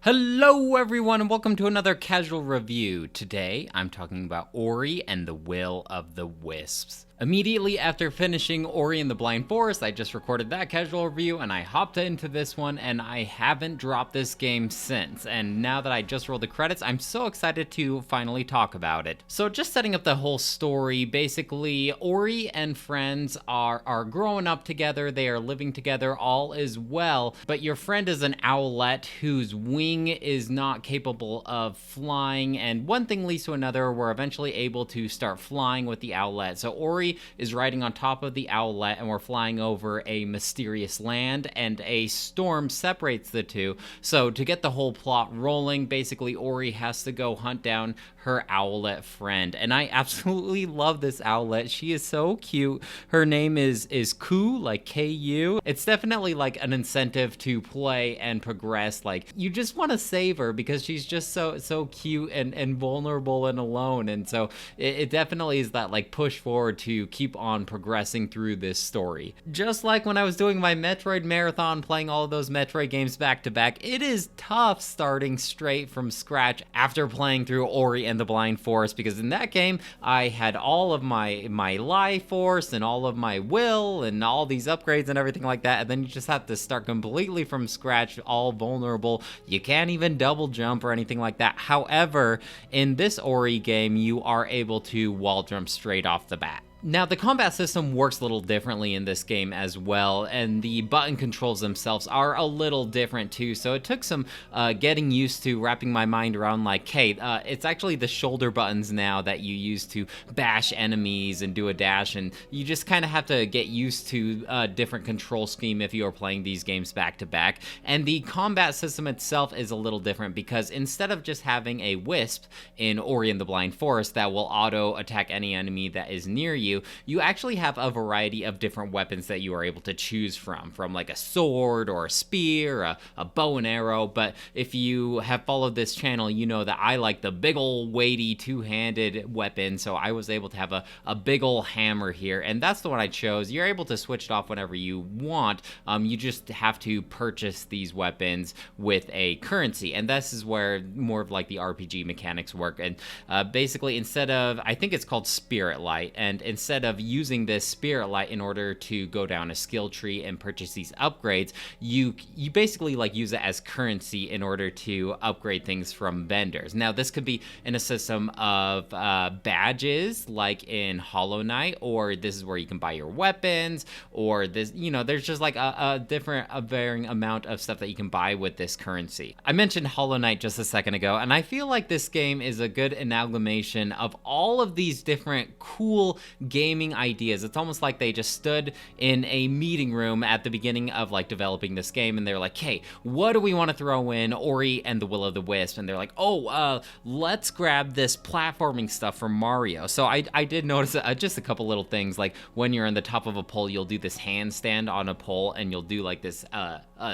Hello everyone and welcome to another casual review. Today I'm talking about Ori and the Will of the Wisps. Immediately after finishing Ori and the Blind Forest, I just recorded that casual review and I hopped into this one and I haven't dropped this game since. And now that I just rolled the credits, I'm so excited to finally talk about it. So just setting up the whole story, basically Ori and friends are growing up together, they are living together, all is well, but your friend is an owlet whose wing is not capable of flying, and one thing leads to another. We're eventually able to start flying with the owlet. So Ori is riding on top of the owlet and we're flying over a mysterious land, and a storm separates the two. So to get the whole plot rolling, basically Ori has to go hunt down her owlet friend, and I absolutely love this owlet. She is so cute. Her name is Ku, like Ku. It's definitely like an incentive to play and progress. Like, you just want to save her because she's just so cute and vulnerable and alone, and so it definitely is that like push forward to keep on progressing through this story. Just like when I was doing my Metroid marathon, playing all of those Metroid games back to back, it is tough starting straight from scratch after playing through Ori and the Blind Forest, because in that game I had all of my life force and all of my will and all these upgrades and everything like that, and then you just have to start completely from scratch, all vulnerable. You can't even double jump or anything like that. However, in this Ori game, you are able to wall jump straight off the bat. Now, the combat system works a little differently in this game as well, and the button controls themselves are a little different too, so it took some getting used to, wrapping my mind around like, hey, it's actually the shoulder buttons now that you use to bash enemies and do a dash, and you just kind of have to get used to a different control scheme if you are playing these games back to back. And the combat system itself is a little different, because instead of just having a Wisp in Ori and the Blind Forest that will auto attack any enemy that is near you, you actually have a variety of different weapons that you are able to choose from like a sword or a spear, a bow and arrow. But if you have followed this channel, you know that I like the big ol' weighty two-handed weapon, so I was able to have a big ol' hammer here, and that's the one I chose. You're able to switch it off whenever you want. You just have to purchase these weapons with a currency, and this is where more of like the RPG mechanics work. And basically, instead of, I think it's called Spirit Light, and instead of using this Spirit Light in order to go down a skill tree and purchase these upgrades, you basically like use it as currency in order to upgrade things from vendors. Now, this could be in a system of badges like in Hollow Knight, or this is where you can buy your weapons, or this, you know, there's just like a varying amount of stuff that you can buy with this currency. I mentioned Hollow Knight just a second ago, and I feel like this game is a good amalgamation of all of these different cool gaming ideas. It's almost like they just stood in a meeting room at the beginning of like developing this game, and they're like, hey, what do we want to throw in Ori and the Will of the Wisp? And they're like, let's grab this platforming stuff from Mario. So I did notice just a couple little things, like when you're on the top of a pole, you'll do this handstand on a pole, and you'll do like this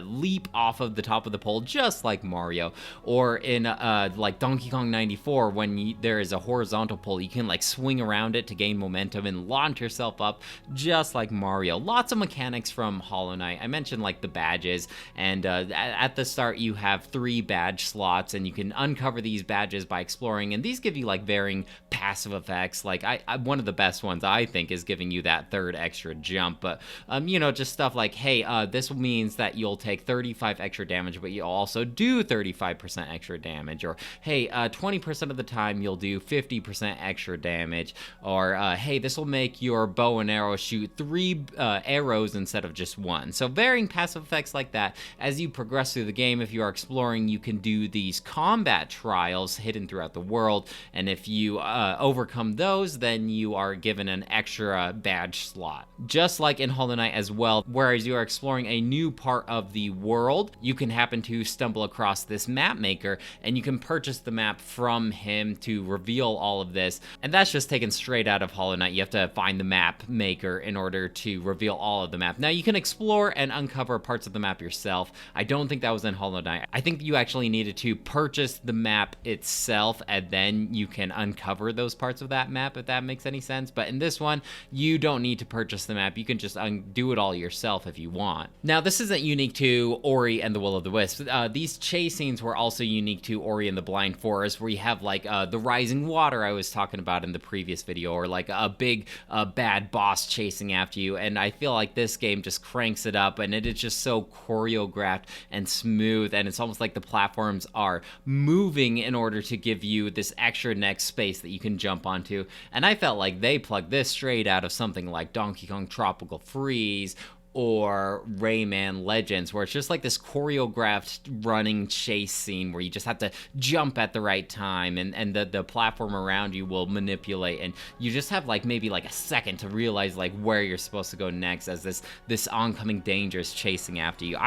leap off of the top of the pole, just like Mario. Or in like Donkey Kong 94, when there is a horizontal pole, you can like swing around it to gain momentum and launch yourself up, just like Mario. Lots of mechanics from Hollow Knight. I mentioned like the badges, and at the start you have 3 badge slots, and you can uncover these badges by exploring, and these give you like varying passive effects. Like one of the best ones I think is giving you that 3rd extra jump, but you know, just stuff like, hey, this means that you'll take 35 extra damage, but you'll also do 35% extra damage, or hey, 20% of the time you'll do 50% extra damage, or hey, this will make your bow and arrow shoot 3 arrows instead of just 1. So varying passive effects like that. As you progress through the game, if you are exploring, you can do these combat trials hidden throughout the world, and if you overcome those, then you are given an extra badge slot. Just like in Hollow Knight as well, whereas you are exploring a new part of the world, you can happen to stumble across this map maker, and you can purchase the map from him to reveal all of this. And that's just taken straight out of Hollow Knight. You have to find the map maker in order to reveal all of the map. Now, you can explore and uncover parts of the map yourself. I don't think that was in Hollow Knight. I think you actually needed to purchase the map itself, and then you can uncover those parts of that map, if that makes any sense. But in this one, you don't need to purchase the map. You can just do it all yourself if you want. Now, this isn't unique unique to Ori and the Will of the Wisps. These chase scenes were also unique to Ori and the Blind Forest, where you have like the rising water I was talking about in the previous video, or like a big bad boss chasing after you. And I feel like this game just cranks it up, and it is just so choreographed and smooth, and it's almost like the platforms are moving in order to give you this extra next space that you can jump onto. And I felt like they plugged this straight out of something like Donkey Kong Tropical Freeze or Rayman Legends, where it's just like this choreographed running chase scene where you just have to jump at the right time, and the platform around you will manipulate, and you just have like maybe like a second to realize like where you're supposed to go next as this oncoming danger is chasing after you.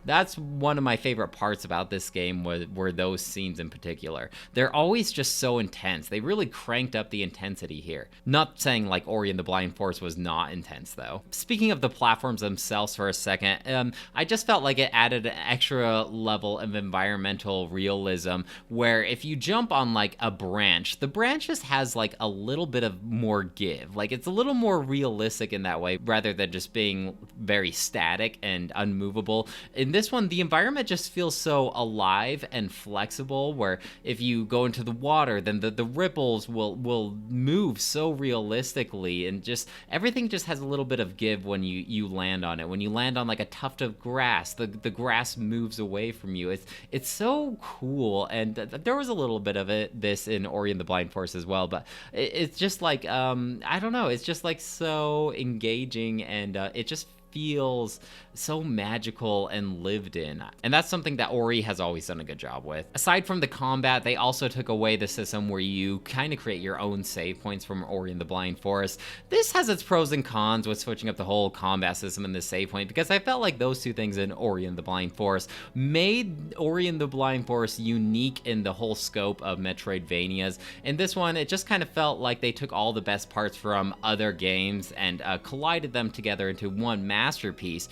That's one of my favorite parts about this game, were those scenes in particular. They're always just so intense. They really cranked up the intensity here. Not saying like Ori and the Blind Forest was not intense though. Speaking of the platforms themselves for a second, I just felt like it added an extra level of environmental realism, where if you jump on like a branch, the branch just has like a little bit of more give. Like it's a little more realistic in that way, rather than just being very static and unmovable. In this one, the environment just feels so alive and flexible, where if you go into the water, then the ripples will move so realistically, and just everything just has a little bit of give when you land on it. When you land on like a tuft of grass, the grass moves away from you. It's so cool, and there was a little bit of this in Ori and the Blind Forest as well, but it's just like I don't know, it's just like so engaging, and it just feels so magical and lived in. And that's something that Ori has always done a good job with. Aside from the combat, they also took away the system where you kind of create your own save points from Ori and the Blind Forest. This has its pros and cons with switching up the whole combat system and the save point, because I felt like those two things in Ori and the Blind Forest made Ori and the Blind Forest unique in the whole scope of Metroidvanias. In this one, it just kind of felt like they took all the best parts from other games and collided them together into one masterpiece,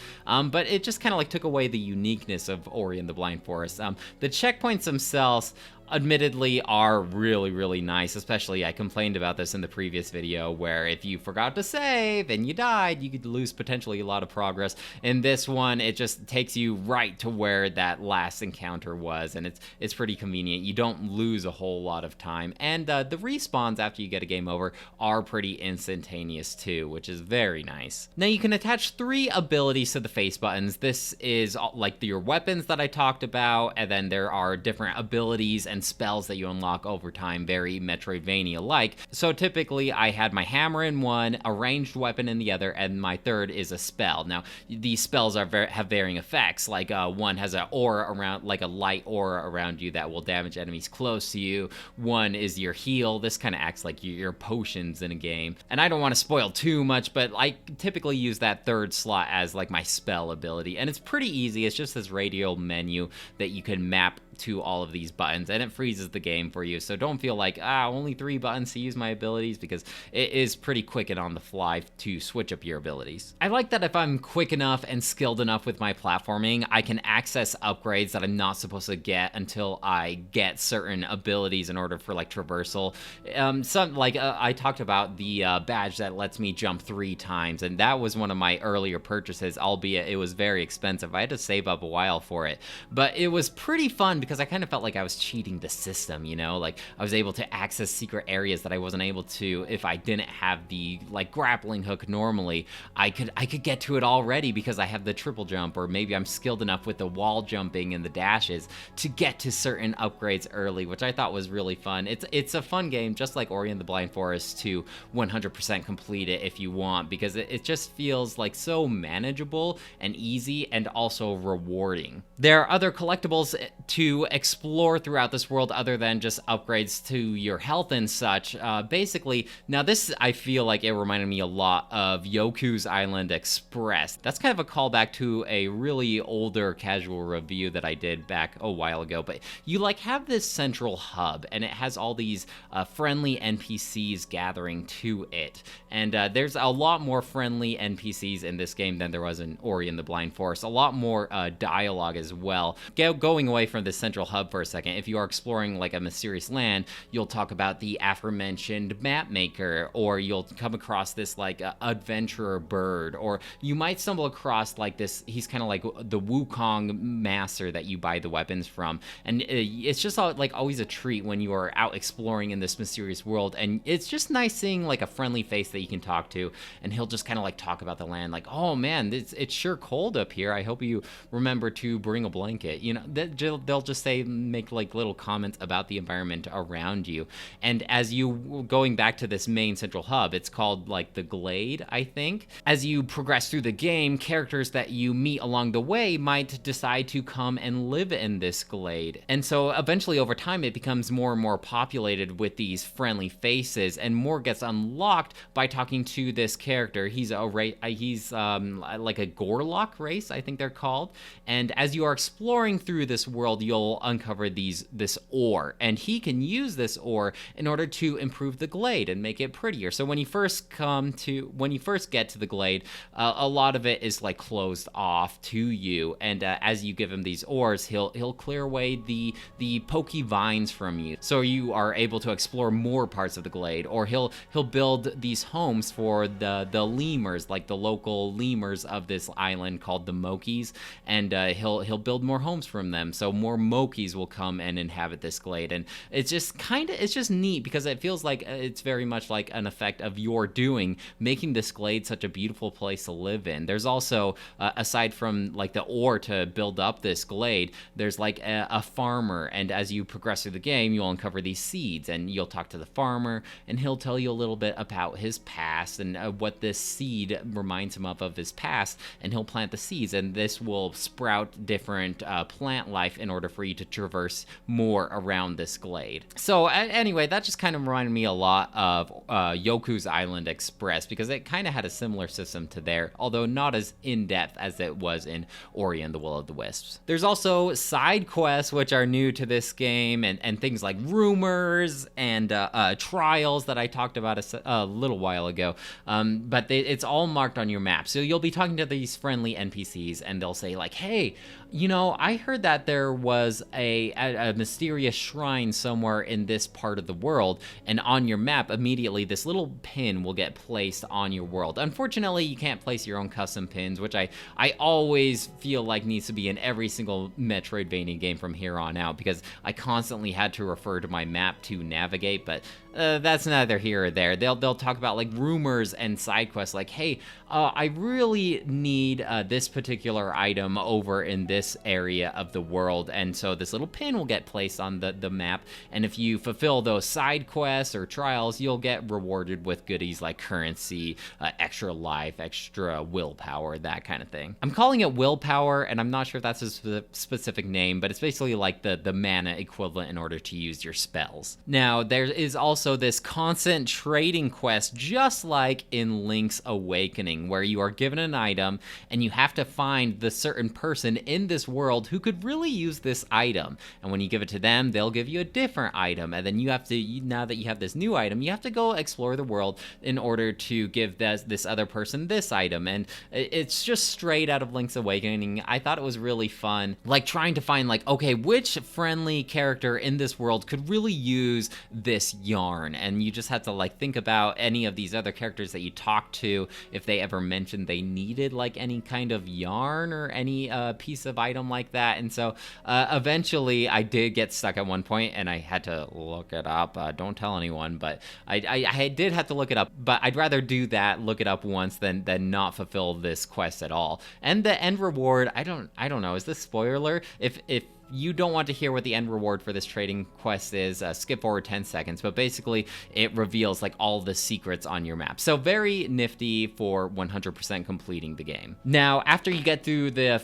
but it just kind of like took away the uniqueness of Ori and the Blind Forest. The checkpoints themselves admittedly are really, really nice. Especially, I complained about this in the previous video, where if you forgot to save and you died, you could lose potentially a lot of progress. In this one, it just takes you right to where that last encounter was, and it's pretty convenient. You don't lose a whole lot of time, and the respawns after you get a game over are pretty instantaneous too, which is very nice. Now you can attach 3 abilities to the face buttons. This is like your weapons that I talked about, and then there are different abilities and spells that you unlock over time, very Metroidvania-like. So typically I had my hammer in one, a ranged weapon in the other, and my third is a spell. Now these spells have varying effects, like one has an aura around, like a light aura around you that will damage enemies close to you. One is your heal. This kind of acts like your potions in a game. And I don't want to spoil too much, but I typically use that third slot as like my spell ability, and it's pretty easy. It's just this radial menu that you can map to all of these buttons, and it freezes the game for you. So don't feel like only 3 buttons to use my abilities, because it is pretty quick and on the fly to switch up your abilities. I like that if I'm quick enough and skilled enough with my platforming, I can access upgrades that I'm not supposed to get until I get certain abilities in order for like traversal. I talked about the badge that lets me jump 3 times, and that was one of my earlier purchases, albeit it was very expensive. I had to save up a while for it, but it was pretty fun because I kind of felt like I was cheating the system, you know? Like, I was able to access secret areas that I wasn't able to if I didn't have the, like, grappling hook normally. I could get to it already because I have the triple jump, or maybe I'm skilled enough with the wall jumping and the dashes to get to certain upgrades early, which I thought was really fun. It's a fun game, just like Ori and the Blind Forest, to 100% complete it if you want, because it just feels like so manageable and easy, and also rewarding. There are other collectibles to explore throughout this world other than just upgrades to your health and such. Basically, now this, I feel like it reminded me a lot of Yoku's Island Express. That's kind of a callback to a really older casual review that I did back a while ago, but you like have this central hub, and it has all these friendly NPCs gathering to it, and there's a lot more friendly NPCs in this game than there was in Ori and the Blind Forest. A lot more dialogue as well. Going away from this central hub for a second, if you are exploring like a mysterious land, you'll talk about the aforementioned map maker, or you'll come across this like adventurer bird, or you might stumble across like this, he's kind of like the Wukong master that you buy the weapons from. And it's just like always a treat when you are out exploring in this mysterious world, and it's just nice seeing like a friendly face that you can talk to, and he'll just kind of like talk about the land, like, oh man, it's sure cold up here, I hope you remember to bring a blanket. You know, they'll just make like little comments about the environment around you. And as you going back to this main central hub, it's called like the Glade, I think. As you progress through the game, characters that you meet along the way might decide to come and live in this glade. And so eventually over time it becomes more and more populated with these friendly faces, and more gets unlocked by talking to this character. He's like a Gorlock race, I think they're called. And as you are exploring through this world, you'll uncover this ore, and he can use this ore in order to improve the glade and make it prettier. So when you first get to the glade, a lot of it is like closed off to you, and as you give him these ores, he'll clear away the pokey vines from you, so you are able to explore more parts of the glade. Or he'll build these homes for the lemurs, like the local lemurs of this island called the Mokies, and he'll build more homes from them, so more Mokies will come and inhabit this glade. And it's just neat because it feels like it's very much like an effect of your doing, making this glade such a beautiful place to live in. There's also aside from like the ore to build up this glade, there's like a farmer, and as you progress through the game, you'll uncover these seeds, and you'll talk to the farmer, and he'll tell you a little bit about his past and what this seed reminds him of his past, and he'll plant the seeds, and this will sprout different plant life in order for you to traverse more around this glade. So anyway, that just kind of reminded me a lot of Yoku's Island Express, because it kind of had a similar system to there, although not as in-depth as it was in Ori and the Will of the Wisps. There's also side quests, which are new to this game, and things like rumors and trials that I talked about a little while ago, but it's all marked on your map. So you'll be talking to these friendly NPCs, and they'll say like, hey, you know, I heard that there was a mysterious shrine somewhere in this part of the world, and on your map, immediately this little pin will get placed on your world. Unfortunately, you can't place your own custom pins, which I always feel like needs to be in every single Metroidvania game from here on out, because I constantly had to refer to my map to navigate, but that's neither here or there. They'll talk about like rumors and side quests, like, hey, I really need this particular item over in this area of the world, and so this little pin will get placed on the map, and if you fulfill those side quests or trials, you'll get rewarded with goodies like currency, extra life, extra willpower, that kind of thing. I'm calling it willpower, and I'm not sure if that's a specific name, but it's basically like the mana equivalent in order to use your spells. Now, there is also this constant trading quest, just like in Link's Awakening, where you are given an item, and you have to find the certain person in this world who could really use this item. And when you give it to them, they'll give you a different item. And then you have to, now that you have this new item, you have to go explore the world in order to give this other person this item. And it's just straight out of Link's Awakening. I thought it was really fun, like trying to find like, okay, which friendly character in this world could really use this yarn? And you just have to like think about any of these other characters that you talk to, if they ever mentioned they needed like any kind of yarn or any piece of item like that. And so eventually I did get stuck at one point, and I had to look it up. Don't tell anyone, but I did have to look it up, but I'd rather do that, look it up once, than not fulfill this quest at all. And the end reward, I don't know, is this spoiler? If you don't want to hear what the end reward for this trading quest is, skip forward 10 seconds, but basically it reveals like all the secrets on your map. So very nifty for 100% completing the game. Now, after you get through the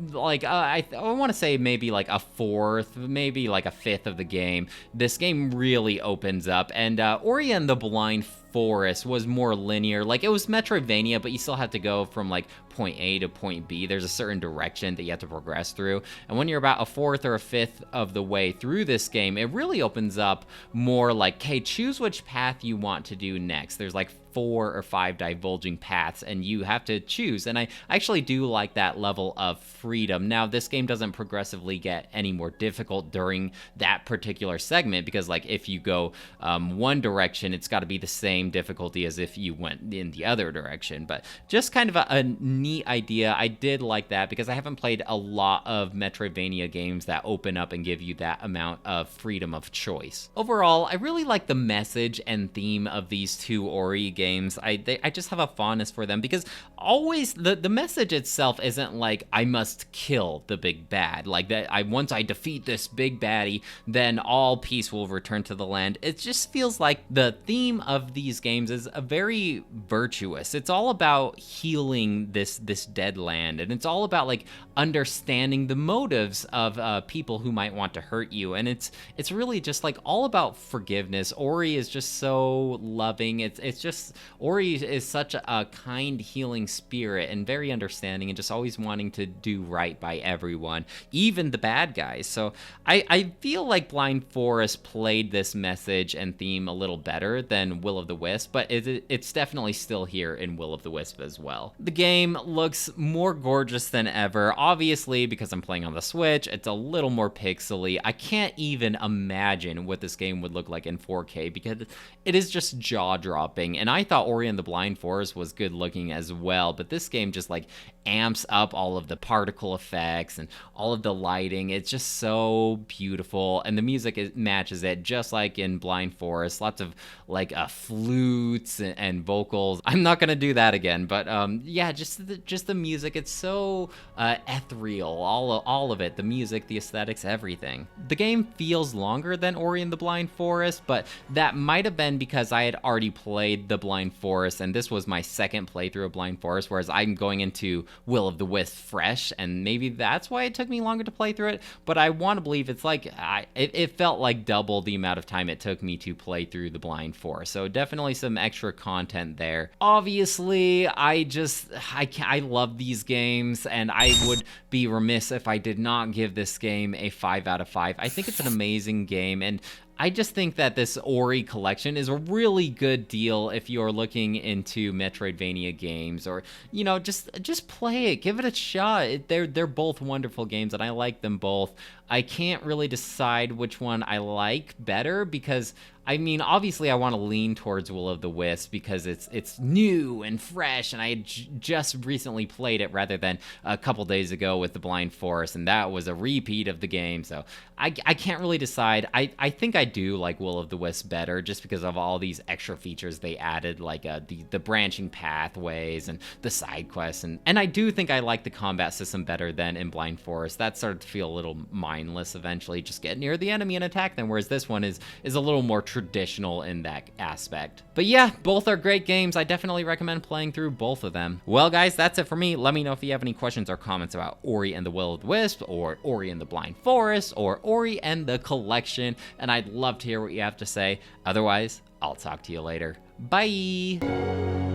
like I want to say maybe like a fourth, maybe like a fifth of the game, this game really opens up, and Ori and the Blind Forest was more linear. Like, it was Metroidvania, but you still have to go from like point A to point B. There's a certain direction that you have to progress through. And when you're about a fourth or a fifth of the way through this game, it really opens up more like, hey, choose which path you want to do next. There's like 4 or 5 divulging paths, and you have to choose. And I actually do like that level of freedom. Now, this game doesn't progressively get any more difficult during that particular segment, because like if you go one direction, it's got to be the same difficulty as if you went in the other direction. But just kind of a neat idea. I did like that because I haven't played a lot of Metroidvania games that open up and give you that amount of freedom of choice. Overall, I really like the message and theme of these two Ori games. I just have a fondness for them because always the message itself isn't like I must kill the big bad, like that once I defeat this big baddie, then all peace will return to the land. It just feels like the theme of these games is a very virtuous. It's all about healing this dead land, and it's all about like understanding the motives of people who might want to hurt you, and it's really just like all about forgiveness. Ori is just so loving. It's just Ori is such a kind, healing spirit and very understanding and just always wanting to do right by everyone, even the bad guys. So I feel like Blind Forest played this message and theme a little better than Will of the Wisp, but it's definitely still here in Will of the Wisp as well. The game looks more gorgeous than ever. Obviously, because I'm playing on the Switch, it's a little more pixely. I can't even imagine what this game would look like in 4K because it is just jaw-dropping. And I thought Ori and the Blind Forest was good looking as well, but this game just like amps up all of the particle effects and all of the lighting. It's just so beautiful, and the music matches it just like in Blind Forest. Lots of like flutes and vocals. I'm not gonna do that again, but yeah, just the music. It's so ethereal, all of it, the music, the aesthetics, everything. The game feels longer than Ori and the Blind Forest, but that might have been because I had already played the Blind Forest, and this was my second playthrough of Blind Forest, whereas I'm going into Will of the Wisp fresh, and maybe that's why it took me longer to play through it. But I want to believe it's like it felt like double the amount of time it took me to play through the Blind Forest. So definitely some extra content there. Obviously, I love these games, and I would be remiss if I did not give this game a 5 out of 5. I think it's an amazing game, and I just think that this Ori collection is a really good deal if you're looking into Metroidvania games, or, you know, just play it, give it a shot. They're both wonderful games, and I like them both. I can't really decide which one I like better because, I mean, obviously I want to lean towards Will of the Wisp because it's new and fresh, and I had just recently played it rather than a couple days ago with the Blind Forest, and that was a repeat of the game. So I can't really decide. I think I do like Will of the Wisp better just because of all these extra features they added, like the branching pathways and the side quests, and I do think I like the combat system better than in Blind Forest. That started to feel a little mindless eventually. Just get near the enemy and attack them, whereas this one is a little more traditional in that aspect. But yeah, both are great games. I definitely recommend playing through both of them. Well, guys, that's it for me. Let me know if you have any questions or comments about Ori and the Will of the Wisp, or Ori and the Blind Forest, or Ori and the Collection, and I'd love to hear what you have to say. Otherwise, I'll talk to you later. Bye!